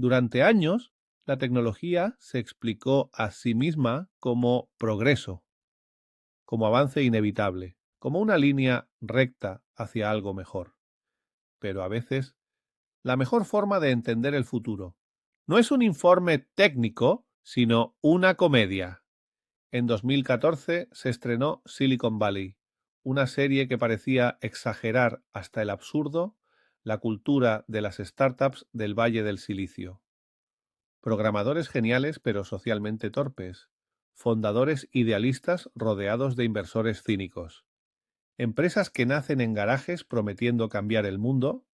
Durante años, la tecnología se explicó a sí misma como progreso, como avance inevitable, como una línea recta hacia algo mejor. Pero a veces, la mejor forma de entender el futuro no es un informe técnico, sino una comedia. En 2014 se estrenó Silicon Valley, una serie que parecía exagerar hasta el absurdo la cultura de las startups del Valle del Silicio. Programadores geniales pero socialmente torpes, fundadores idealistas rodeados de inversores cínicos, empresas que nacen en garajes prometiendo cambiar el mundo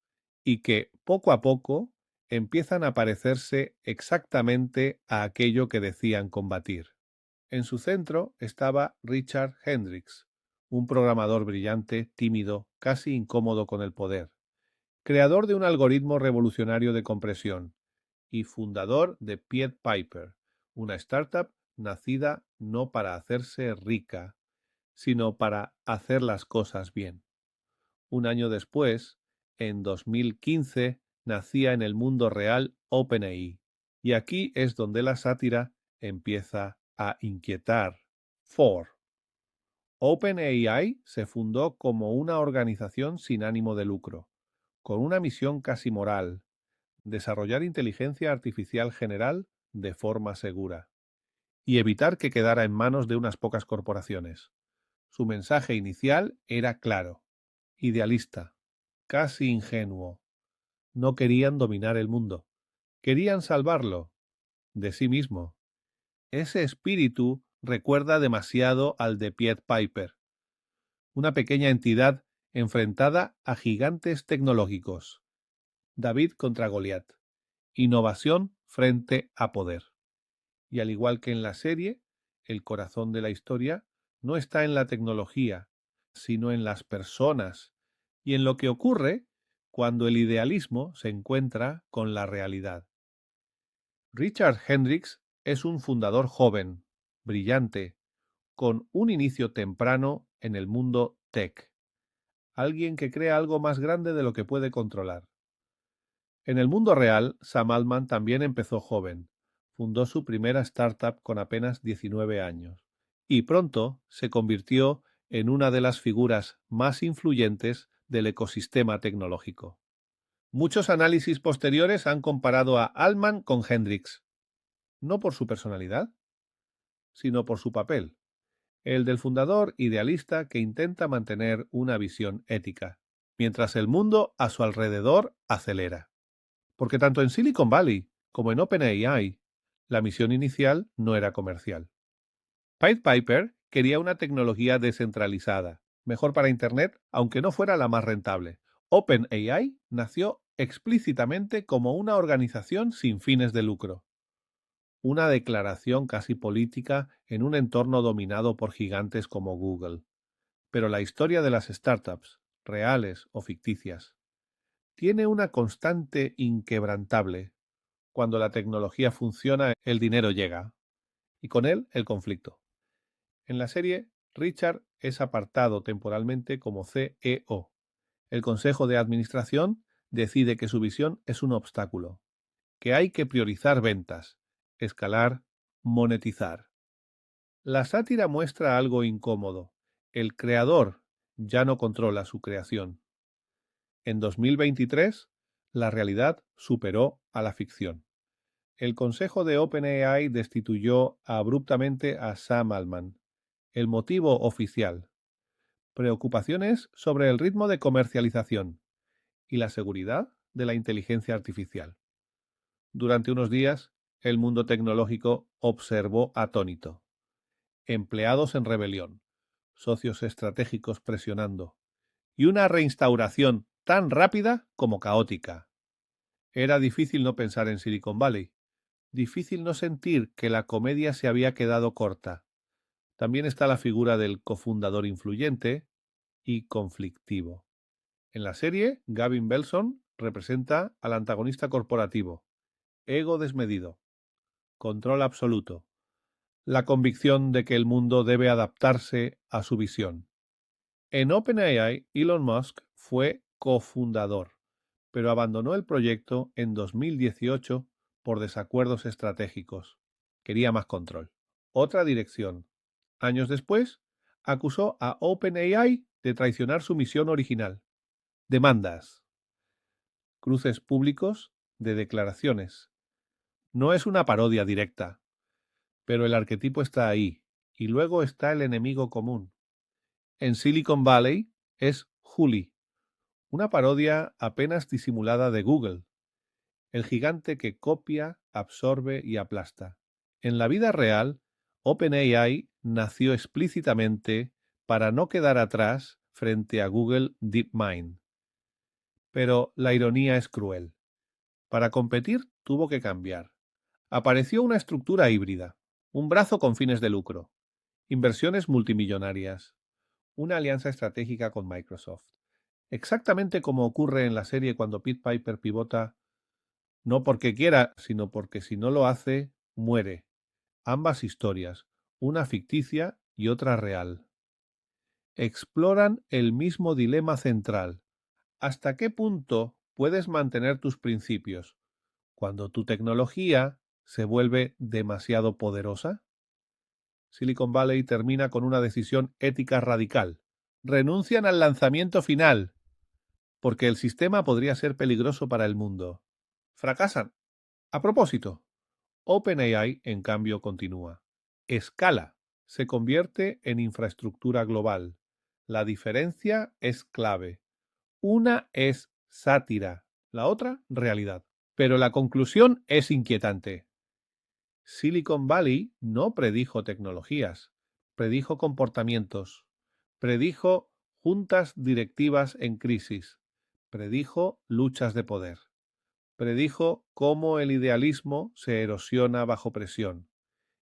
y que, poco a poco, empiezan a parecerse exactamente a aquello que decían combatir. En su centro estaba Richard Hendricks, un programador brillante, tímido, casi incómodo con el poder, creador de un algoritmo revolucionario de compresión y fundador de Pied Piper, una startup nacida no para hacerse rica, sino para hacer las cosas bien. Un año después, en 2015, nacía en el mundo real OpenAI, y aquí es donde la sátira empieza a inquietar. 4. OpenAI se fundó como una organización sin ánimo de lucro, con una misión casi moral: desarrollar inteligencia artificial general de forma segura y evitar que quedara en manos de unas pocas corporaciones. Su mensaje inicial era claro: idealista, casi ingenuo. No querían dominar el mundo, querían salvarlo de sí mismo. Ese espíritu recuerda demasiado al de Pied Piper, una pequeña entidad enfrentada a gigantes tecnológicos. David contra Goliat. Innovación frente a poder. Y al igual que en la serie, el corazón de la historia no está en la tecnología, sino en las personas y en lo que ocurre cuando el idealismo se encuentra con la realidad. Richard Hendricks es un fundador joven, brillante, con un inicio temprano en el mundo tech, alguien que crea algo más grande de lo que puede controlar. En el mundo real, Sam Altman también empezó joven. Fundó su primera startup con apenas 19 años y pronto se convirtió en una de las figuras más influyentes del ecosistema tecnológico. Muchos análisis posteriores han comparado a Altman con Hendricks, no por su personalidad, sino por su papel, el del fundador idealista que intenta mantener una visión ética, mientras el mundo a su alrededor acelera. Porque tanto en Silicon Valley como en OpenAI, la misión inicial no era comercial. Pied Piper quería una tecnología descentralizada, mejor para Internet, aunque no fuera la más rentable. OpenAI nació explícitamente como una organización sin fines de lucro, una declaración casi política en un entorno dominado por gigantes como Google. Pero la historia de las startups, reales o ficticias, tiene una constante inquebrantable. Cuando la tecnología funciona, el dinero llega, y con él el conflicto. En la serie, Richard es apartado temporalmente como CEO. El Consejo de Administración decide que su visión es un obstáculo, que hay que priorizar ventas, escalar, monetizar. La sátira muestra algo incómodo. El creador ya no controla su creación. En 2023, la realidad superó a la ficción. El consejo de OpenAI destituyó abruptamente a Sam Altman. El motivo oficial: preocupaciones sobre el ritmo de comercialización y la seguridad de la inteligencia artificial. Durante unos días, el mundo tecnológico observó atónito. Empleados en rebelión, socios estratégicos presionando, y una reinstauración tan rápida como caótica. Era difícil no pensar en Silicon Valley. Difícil no sentir que la comedia se había quedado corta. También está la figura del cofundador influyente y conflictivo. En la serie, Gavin Belson representa al antagonista corporativo, ego desmedido, control absoluto, la convicción de que el mundo debe adaptarse a su visión. En OpenAI, Elon Musk fue cofundador, pero abandonó el proyecto en 2018 por desacuerdos estratégicos. Quería más control. Otra dirección. Años después, acusó a OpenAI de traicionar su misión original. Demandas. Cruces públicos de declaraciones. No es una parodia directa, pero el arquetipo está ahí, y luego está el enemigo común. En Silicon Valley es Juli, una parodia apenas disimulada de Google, el gigante que copia, absorbe y aplasta. En la vida real, OpenAI nació explícitamente para no quedar atrás frente a Google DeepMind. Pero la ironía es cruel. Para competir tuvo que cambiar. Apareció una estructura híbrida, un brazo con fines de lucro, inversiones multimillonarias, una alianza estratégica con Microsoft. Exactamente como ocurre en la serie cuando Pete Piper pivota, no porque quiera, sino porque si no lo hace, muere. Ambas historias, una ficticia y otra real, exploran el mismo dilema central. ¿Hasta qué punto puedes mantener tus principios cuando tu tecnología se vuelve demasiado poderosa? Silicon Valley termina con una decisión ética radical. Renuncian al lanzamiento final, porque el sistema podría ser peligroso para el mundo. Fracasan. A propósito, OpenAI, en cambio, continúa. Escala. Se convierte en infraestructura global. La diferencia es clave. Una es sátira, la otra realidad. Pero la conclusión es inquietante. Silicon Valley no predijo tecnologías, predijo comportamientos, predijo juntas directivas en crisis, predijo luchas de poder, predijo cómo el idealismo se erosiona bajo presión.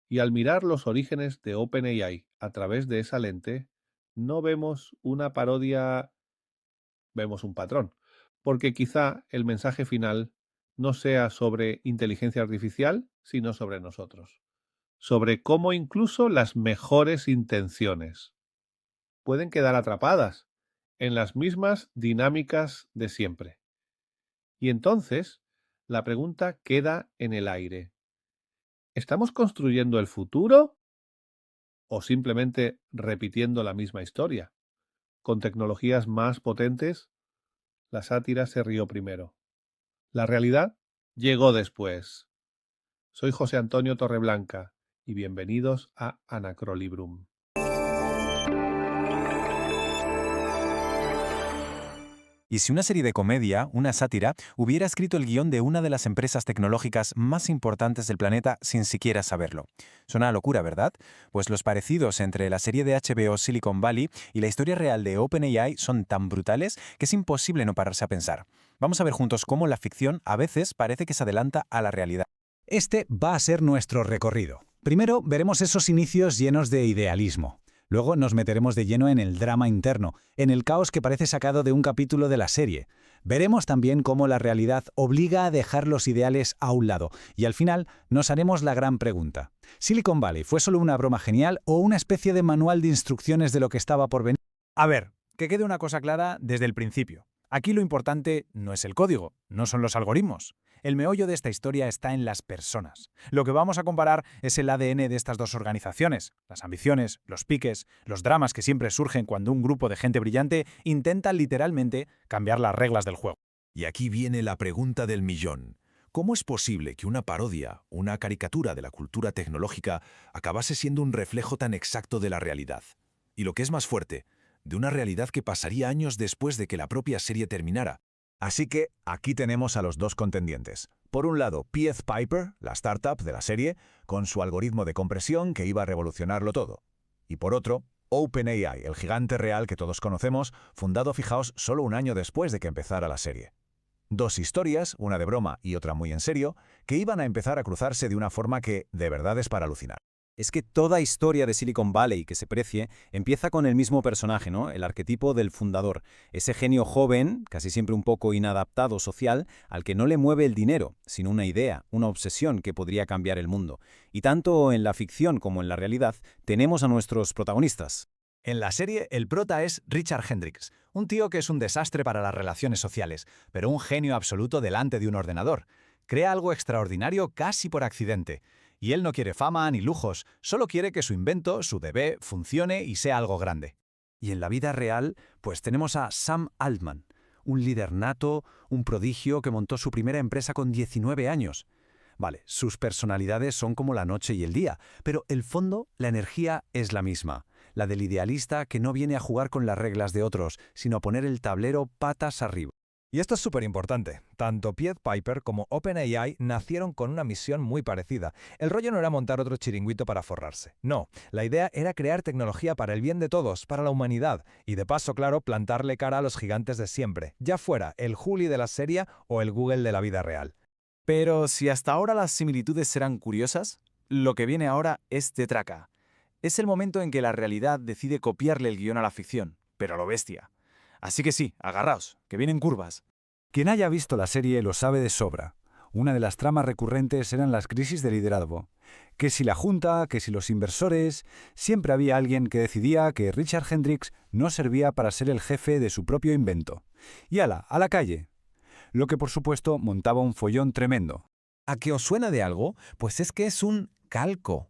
Y al mirar los orígenes de OpenAI a través de esa lente, no vemos una parodia, vemos un patrón, porque quizá el mensaje final no sea sobre inteligencia artificial, sino sobre nosotros, sobre cómo incluso las mejores intenciones pueden quedar atrapadas en las mismas dinámicas de siempre. Y entonces, la pregunta queda en el aire. ¿Estamos construyendo el futuro o simplemente repitiendo la misma historia? Con tecnologías más potentes, la sátira se rió primero. La realidad llegó después. Soy José Antonio Torreblanca y bienvenidos a Anacrolibrum. ¿Y si una serie de comedia, una sátira, hubiera escrito el guión de una de las empresas tecnológicas más importantes del planeta sin siquiera saberlo? Suena a locura, ¿verdad? Pues los parecidos entre la serie de HBO Silicon Valley y la historia real de OpenAI son tan brutales que es imposible no pararse a pensar. Vamos a ver juntos cómo la ficción a veces parece que se adelanta a la realidad. Este va a ser nuestro recorrido. Primero veremos esos inicios llenos de idealismo. Luego nos meteremos de lleno en el drama interno, en el caos que parece sacado de un capítulo de la serie. Veremos también cómo la realidad obliga a dejar los ideales a un lado. Y al final nos haremos la gran pregunta. ¿Silicon Valley fue solo una broma genial o una especie de manual de instrucciones de lo que estaba por venir? A ver, que quede una cosa clara desde el principio. Aquí lo importante no es el código, no son los algoritmos. El meollo de esta historia está en las personas. Lo que vamos a comparar es el ADN de estas dos organizaciones, las ambiciones, los piques, los dramas que siempre surgen cuando un grupo de gente brillante intenta literalmente cambiar las reglas del juego. Y aquí viene la pregunta del millón. ¿Cómo es posible que una parodia, una caricatura de la cultura tecnológica, acabase siendo un reflejo tan exacto de la realidad? Y lo que es más fuerte, de una realidad que pasaría años después de que la propia serie terminara. Así que aquí tenemos a los dos contendientes. Por un lado, Pied Piper, la startup de la serie, con su algoritmo de compresión que iba a revolucionarlo todo. Y por otro, OpenAI, el gigante real que todos conocemos, fundado, fijaos, solo un año después de que empezara la serie. Dos historias, una de broma y otra muy en serio, que iban a empezar a cruzarse de una forma que, de verdad, es para alucinar. Es que toda historia de Silicon Valley que se precie empieza con el mismo personaje, ¿no? El arquetipo del fundador. Ese genio joven, casi siempre un poco inadaptado social, al que no le mueve el dinero, sino una idea, una obsesión que podría cambiar el mundo. Y tanto en la ficción como en la realidad tenemos a nuestros protagonistas. En la serie, el prota es Richard Hendricks, un tío que es un desastre para las relaciones sociales, pero un genio absoluto delante de un ordenador. Crea algo extraordinario casi por accidente. Y él no quiere fama ni lujos, solo quiere que su invento, su bebé, funcione y sea algo grande. Y en la vida real, pues tenemos a Sam Altman, un líder nato, un prodigio que montó su primera empresa con 19 años. Vale, sus personalidades son como la noche y el día, pero el fondo, la energía es la misma, la del idealista que no viene a jugar con las reglas de otros, sino a poner el tablero patas arriba. Y esto es súper importante. Tanto Pied Piper como OpenAI nacieron con una misión muy parecida. El rollo no era montar otro chiringuito para forrarse. No, la idea era crear tecnología para el bien de todos, para la humanidad. Y de paso, claro, plantarle cara a los gigantes de siempre, ya fuera el Juli de la serie o el Google de la vida real. Pero si hasta ahora las similitudes eran curiosas, lo que viene ahora es de traca. Es el momento en que la realidad decide copiarle el guión a la ficción, pero a lo bestia. Así que sí, agarraos, que vienen curvas. Quien haya visto la serie lo sabe de sobra. Una de las tramas recurrentes eran las crisis de liderazgo. Que si la junta, que si los inversores, siempre había alguien que decidía que Richard Hendricks no servía para ser el jefe de su propio invento. Y ala, a la calle. Lo que por supuesto montaba un follón tremendo. ¿A qué os suena de algo? Pues es que es un calco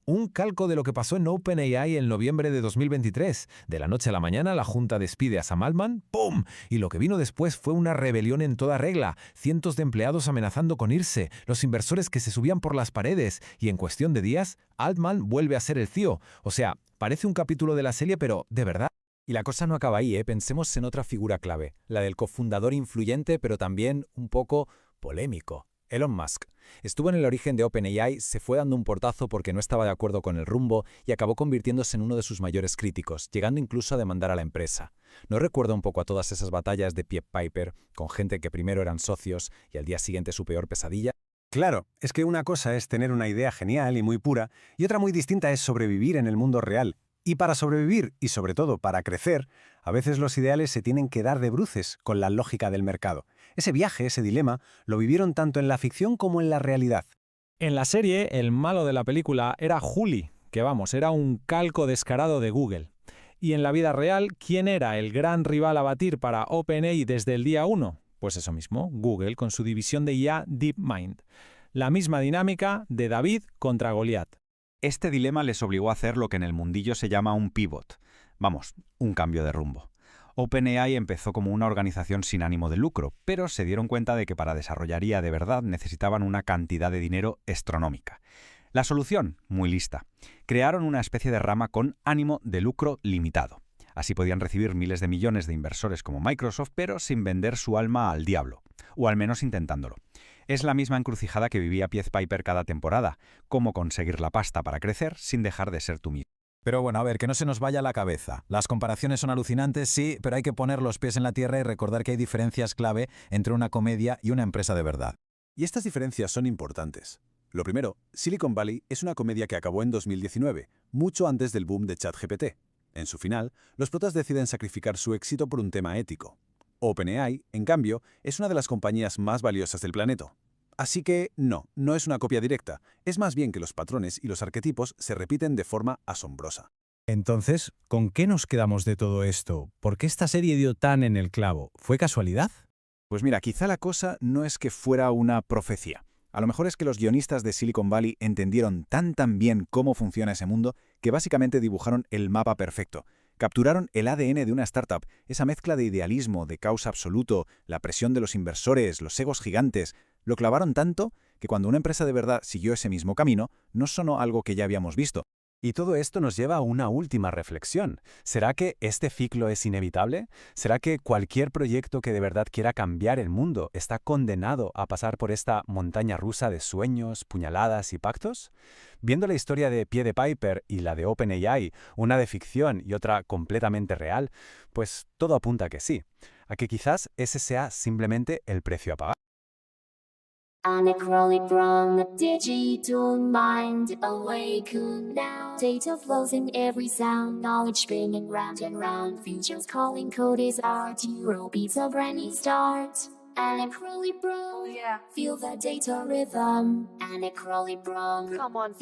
de lo que pasó en OpenAI en noviembre de 2023. De la noche a la mañana, la junta despide a Sam Altman, ¡pum! Y lo que vino después fue una rebelión en toda regla, cientos de empleados amenazando con irse, los inversores que se subían por las paredes, y en cuestión de días, Altman vuelve a ser el CEO. O sea, parece un capítulo de la serie, pero ¿de verdad? Y la cosa no acaba ahí, ¿eh? Pensemos en otra figura clave, la del cofundador influyente, pero también un poco polémico. Elon Musk. Estuvo en el origen de OpenAI, se fue dando un portazo porque no estaba de acuerdo con el rumbo y acabó convirtiéndose en uno de sus mayores críticos, llegando incluso a demandar a la empresa. ¿No recuerda un poco a todas esas batallas de Pied Piper, con gente que primero eran socios y al día siguiente su peor pesadilla? Claro, es que una cosa es tener una idea genial y muy pura, y otra muy distinta es sobrevivir en el mundo real. Y para sobrevivir, y sobre todo para crecer, a veces los ideales se tienen que dar de bruces con la lógica del mercado. Ese viaje, ese dilema, lo vivieron tanto en la ficción como en la realidad. En la serie, el malo de la película era Juli, que vamos, era un calco descarado de Google. Y en la vida real, ¿quién era el gran rival a batir para OpenAI desde el día 1? Pues eso mismo, Google, con su división de IA DeepMind. La misma dinámica de David contra Goliat. Este dilema les obligó a hacer lo que en el mundillo se llama un pivot. Vamos, un cambio de rumbo. OpenAI empezó como una organización sin ánimo de lucro, pero se dieron cuenta de que para desarrollar IA de verdad necesitaban una cantidad de dinero astronómica. La solución, muy lista. Crearon una especie de rama con ánimo de lucro limitado. Así podían recibir miles de millones de inversores como Microsoft, pero sin vender su alma al diablo, o al menos intentándolo. Es la misma encrucijada que vivía Pied Piper cada temporada, cómo conseguir la pasta para crecer sin dejar de ser tú mismo. Pero bueno, a ver, que no se nos vaya la cabeza. Las comparaciones son alucinantes, sí, pero hay que poner los pies en la tierra y recordar que hay diferencias clave entre una comedia y una empresa de verdad. Y estas diferencias son importantes. Lo primero, Silicon Valley es una comedia que acabó en 2019, mucho antes del boom de ChatGPT. En su final, los protas deciden sacrificar su éxito por un tema ético. OpenAI, en cambio, es una de las compañías más valiosas del planeta. Así que no es una copia directa, es más bien que los patrones y los arquetipos se repiten de forma asombrosa. Entonces, ¿con qué nos quedamos de todo esto? ¿Por qué esta serie dio tan en el clavo? ¿Fue casualidad? Pues mira, quizá la cosa no es que fuera una profecía. A lo mejor es que los guionistas de Silicon Valley entendieron tan bien cómo funciona ese mundo que básicamente dibujaron el mapa perfecto. Capturaron el ADN de una startup, esa mezcla de idealismo, de caos absoluto, la presión de los inversores, los egos gigantes. Lo clavaron tanto que cuando una empresa de verdad siguió ese mismo camino, no sonó algo que ya habíamos visto. Y todo esto nos lleva a una última reflexión. ¿Será que este ciclo es inevitable? ¿Será que cualquier proyecto que de verdad quiera cambiar el mundo está condenado a pasar por esta montaña rusa de sueños, puñaladas y pactos? Viendo la historia de Pied Piper y la de OpenAI, una de ficción y otra completamente real, pues todo apunta a que sí, a que quizás ese sea simplemente el precio a pagar. Anachronic from the digital mind, awaken now. Data flows in every sound, knowledge spinning round and round. Futures calling, code is art, Euro beats a brand new start. Anachronic bro, yeah. Feel the data rhythm. Anachronic bro, come on.